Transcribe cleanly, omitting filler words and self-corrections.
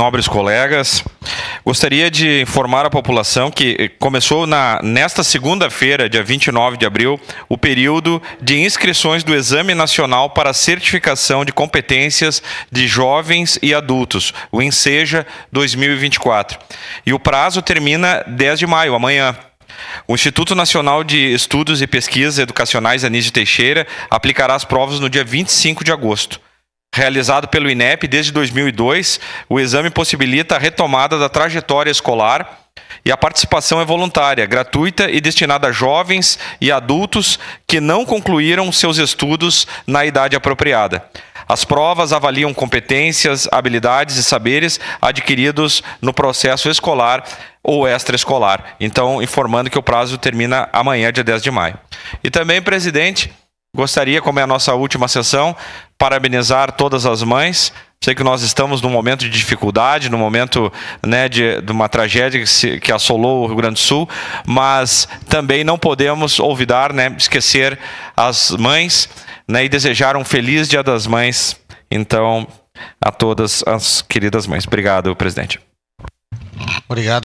nobres colegas. Gostaria de informar a população que começou nesta segunda-feira, dia 29 de abril, o período de inscrições do Exame Nacional para Certificação de Competências de Jovens e Adultos, o ENSEJA 2024. E o prazo termina 10 de maio, amanhã. O Instituto Nacional de Estudos e Pesquisas Educacionais Anísio Teixeira aplicará as provas no dia 25 de agosto. Realizado pelo INEP desde 2002, o exame possibilita a retomada da trajetória escolar e a participação é voluntária, gratuita e destinada a jovens e adultos que não concluíram seus estudos na idade apropriada. As provas avaliam competências, habilidades e saberes adquiridos no processo escolar ou extraescolar. Então, informando que o prazo termina amanhã, dia 10 de maio. E também, presidente, gostaria, como é a nossa última sessão, parabenizar todas as mães. Sei que nós estamos num momento de dificuldade, num momento, né, de uma tragédia que assolou o Rio Grande do Sul, mas também não podemos olvidar, né, esquecer as mães, né, e desejar um feliz Dia das Mães, então, a todas as queridas mães. Obrigado, presidente. Obrigado.